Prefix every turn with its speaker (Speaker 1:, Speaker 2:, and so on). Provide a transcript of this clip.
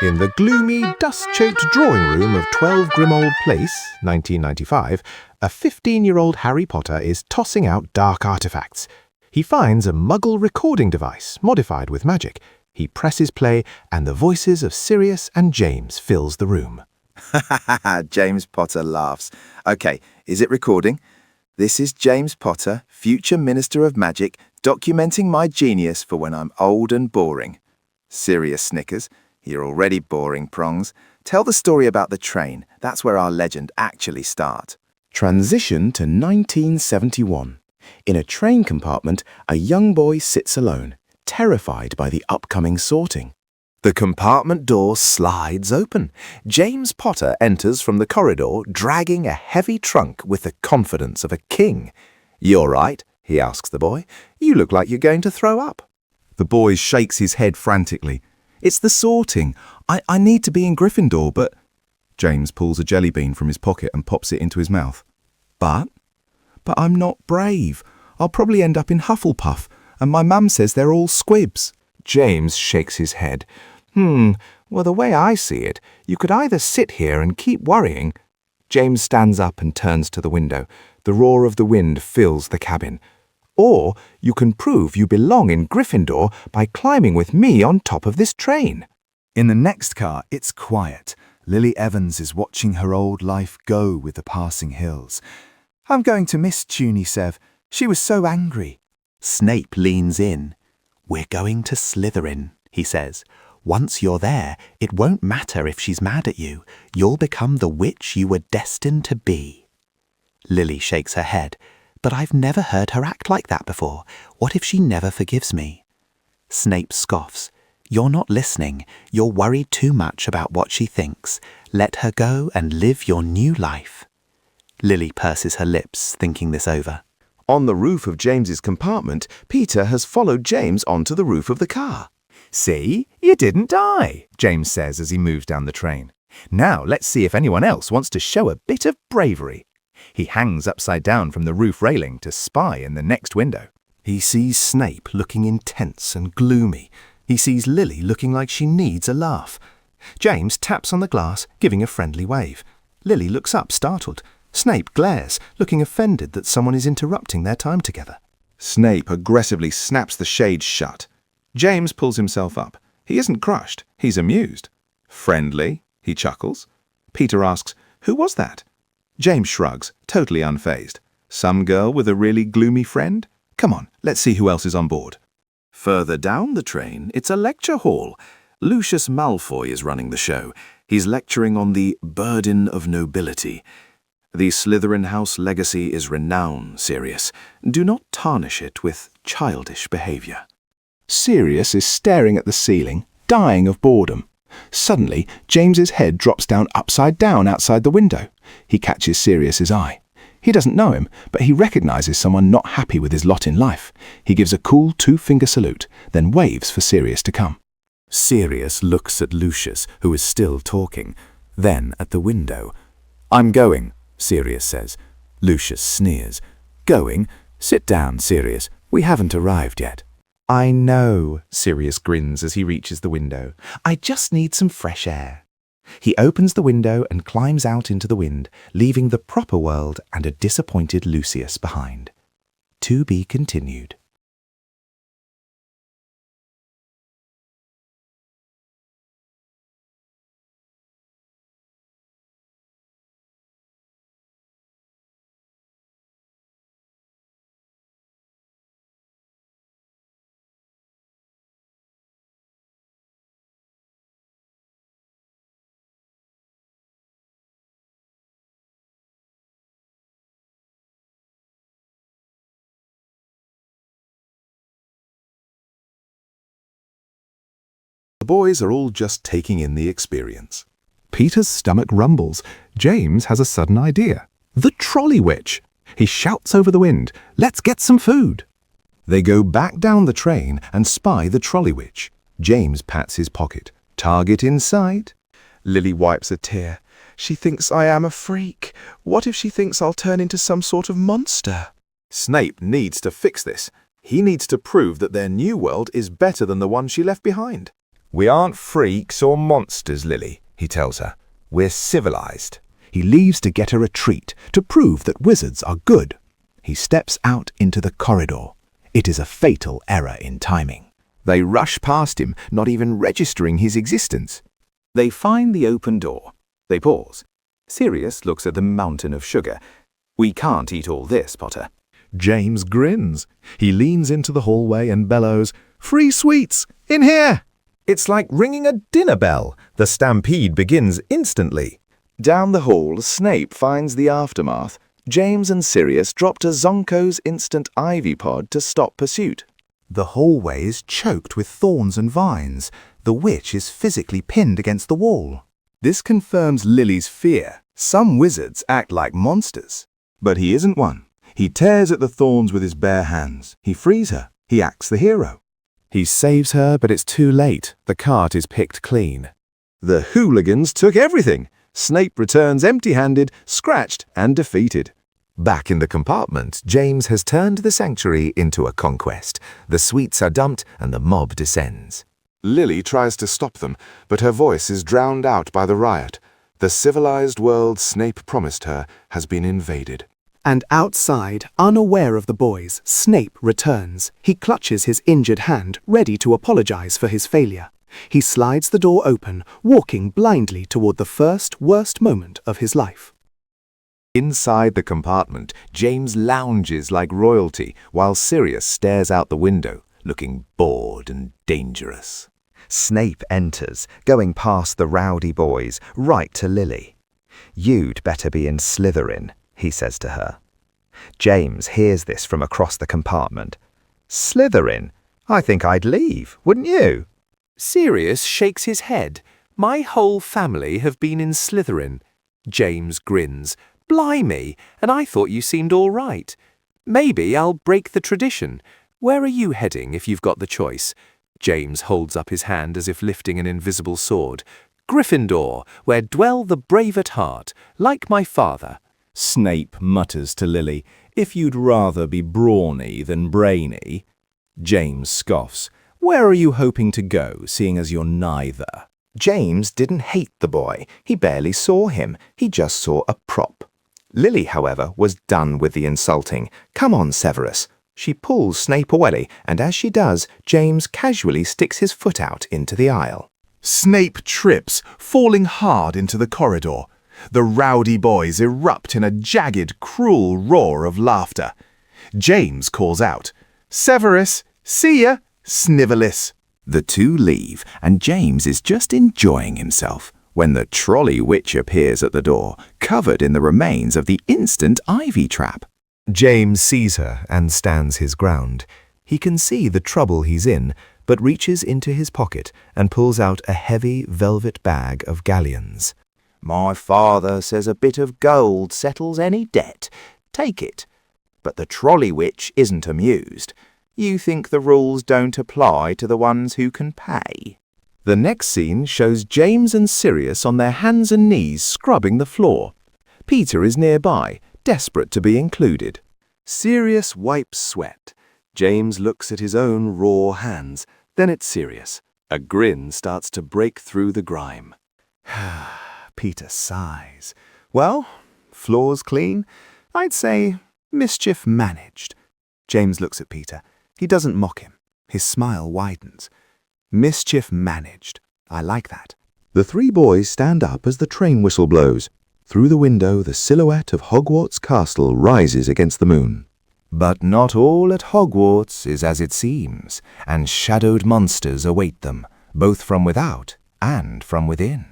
Speaker 1: In the gloomy, dust-choked drawing room of 12 Grimold Place, 1995, a 15-year-old Harry Potter is tossing out dark artifacts. He finds a Muggle recording device modified with magic. He presses play, and the voices of Sirius and James fills the room.
Speaker 2: James Potter laughs. Okay, is it recording? This is James Potter, future Minister of Magic, documenting my genius for when I'm old and boring. Sirius snickers. You're already boring, Prongs. Tell the story about the train. That's where our legend actually starts.
Speaker 3: Transition to 1971. In a train compartment, a young boy sits alone, terrified by the upcoming sorting. The compartment door slides open. James Potter enters from the corridor, dragging a heavy trunk with the confidence of a king. "You all right?" he asks the boy. "You look like you're going to throw up." The boy shakes his head frantically. "It's the sorting. I need to be in Gryffindor, but—" James pulls a jelly bean from his pocket and pops it into his mouth. But I'm not brave. I'll probably end up in Hufflepuff, and my mum says they're all squibs." James shakes his head. Well, the way I see it, you could either sit here and keep worrying." James stands up and turns to the window. The roar of the wind fills the cabin. "Or you can prove you belong in Gryffindor by climbing with me on top of this train."
Speaker 4: In the next car, it's quiet. Lily Evans is watching her old life go with the passing hills. "I'm going to miss Tuny Sev. She was so angry."
Speaker 3: Snape leans in. "We're going to Slytherin," he says. "Once you're there, it won't matter if she's mad at you. You'll become the witch you were destined to be." Lily shakes her head. "But I've never heard her act like that before. What if she never forgives me?" Snape scoffs. "You're not listening. You're worried too much about what she thinks. Let her go and live your new life." Lily purses her lips, thinking this over. On the roof of James's compartment, Peter has followed James onto the roof of the car.
Speaker 5: "See, you didn't die," James says as he moves down the train. "Now let's see if anyone else wants to show a bit of bravery." He hangs upside down from the roof railing to spy in the next window.
Speaker 3: He sees Snape looking intense and gloomy. He sees Lily looking like she needs a laugh. James taps on the glass, giving a friendly wave. Lily looks up, startled. Snape glares, looking offended that someone is interrupting their time together. Snape aggressively snaps the shades shut. James pulls himself up. He isn't crushed. He's amused. "Friendly?" he chuckles. Peter asks, "Who was that?" James shrugs, totally unfazed. "Some girl with a really gloomy friend? Come on, let's see who else is on board." Further down the train, it's a lecture hall. Lucius Malfoy is running the show. He's lecturing on the burden of nobility. "The Slytherin house legacy is renowned, Sirius. Do not tarnish it with childish behavior." Sirius is staring at the ceiling, dying of boredom. Suddenly, James's head drops down upside down outside the window. He catches Sirius's eye. He doesn't know him, but he recognizes someone not happy with his lot in life. He gives a cool two-finger salute, then waves for Sirius to come. Sirius looks at Lucius, who is still talking, then at the window. "I'm going," Sirius says. Lucius sneers. "Going? Sit down, Sirius. We haven't arrived yet." "I know," Sirius grins as he reaches the window. "I just need some fresh air." He opens the window and climbs out into the wind, leaving the proper world and a disappointed Lucius behind. To be continued. The boys are all just taking in the experience. Peter's stomach rumbles. James has a sudden idea. The trolley witch! He shouts over the wind, "Let's get some food!" They go back down the train and spy the trolley witch. James pats his pocket. "Target in sight." Lily wipes a tear. "She thinks I am a freak. What if she thinks I'll turn into some sort of monster?" Snape needs to fix this. He needs to prove that their new world is better than the one she left behind.
Speaker 5: We aren't freaks or monsters, Lily, he tells her. We're civilized. He leaves to get her a treat to prove that wizards are good. He steps out into the corridor. It is a fatal error in timing. They rush past him, not even registering his existence. They find the open door. They pause. Sirius looks at the mountain of sugar. We can't eat all this, Potter.
Speaker 1: James grins. He leans into the hallway and bellows, "Free sweets! In here!"
Speaker 5: It's like ringing a dinner bell. The stampede begins instantly.
Speaker 2: Down the hall, Snape finds the aftermath. James and Sirius drop to Zonko's instant ivy pod to stop pursuit.
Speaker 3: The hallway is choked with thorns and vines. The witch is physically pinned against the wall.
Speaker 4: This confirms Lily's fear. Some wizards act like monsters. But he isn't one. He tears at the thorns with his bare hands. He frees her. He acts the hero.
Speaker 1: He saves her, but it's too late. The cart is picked clean. The hooligans took everything. Snape returns empty-handed, scratched and defeated.
Speaker 5: Back in the compartment, James has turned the sanctuary into a conquest. The sweets are dumped and the mob descends.
Speaker 1: Lily tries to stop them, but her voice is drowned out by the riot. The civilized world Snape promised her has been invaded.
Speaker 6: And outside, unaware of the boys, Snape returns. He clutches his injured hand, ready to apologize for his failure. He slides the door open, walking blindly toward the first worst moment of his life.
Speaker 5: Inside the compartment, James lounges like royalty while Sirius stares out the window, looking bored and dangerous. Snape enters, going past the rowdy boys, right to Lily. "You'd better be in Slytherin," he says to her. James hears this from across the compartment. "Slytherin? I think I'd leave, wouldn't you?"
Speaker 7: Sirius shakes his head. "My whole family have been in Slytherin." James grins. "Blimey, and I thought you seemed all right. Maybe I'll break the tradition. Where are you heading if you've got the choice?" James holds up his hand as if lifting an invisible sword. "Gryffindor, where dwell the brave at heart, like my father."
Speaker 8: Snape mutters to Lily, "If you'd rather be brawny than brainy." James scoffs. "Where are you hoping to go, seeing as you're neither?"
Speaker 5: James didn't hate the boy. He barely saw him. He just saw a prop. Lily, however, was done with the insulting. "Come on, Severus." She pulls Snape away, and as she does, James casually sticks his foot out into the aisle.
Speaker 3: Snape trips, falling hard into the corridor. The rowdy boys erupt in a jagged, cruel roar of laughter. James calls out, "Severus, see ya, Snivelis."
Speaker 2: The two leave, and James is just enjoying himself when the trolley witch appears at the door, covered in the remains of the instant ivy trap.
Speaker 5: James sees her and stands his ground. He can see the trouble he's in, but reaches into his pocket and pulls out a heavy velvet bag of galleons.
Speaker 2: "My father says a bit of gold settles any debt. Take it." But the trolley witch isn't amused. "You think the rules don't apply to the ones who can pay?"
Speaker 1: The next scene shows James and Sirius on their hands and knees scrubbing the floor. Peter is nearby, desperate to be included.
Speaker 4: Sirius wipes sweat. James looks at his own raw hands, then at Sirius. A grin starts to break through the grime.
Speaker 3: Peter sighs. Well, floor's clean. I'd say mischief managed. James looks at Peter. He doesn't mock him. His smile widens. Mischief managed. I like that.
Speaker 1: The three boys stand up as the train whistle blows. Through the window, the silhouette of Hogwarts Castle rises against the moon.
Speaker 5: But not all at Hogwarts is as it seems, and shadowed monsters await them, both from without and from within.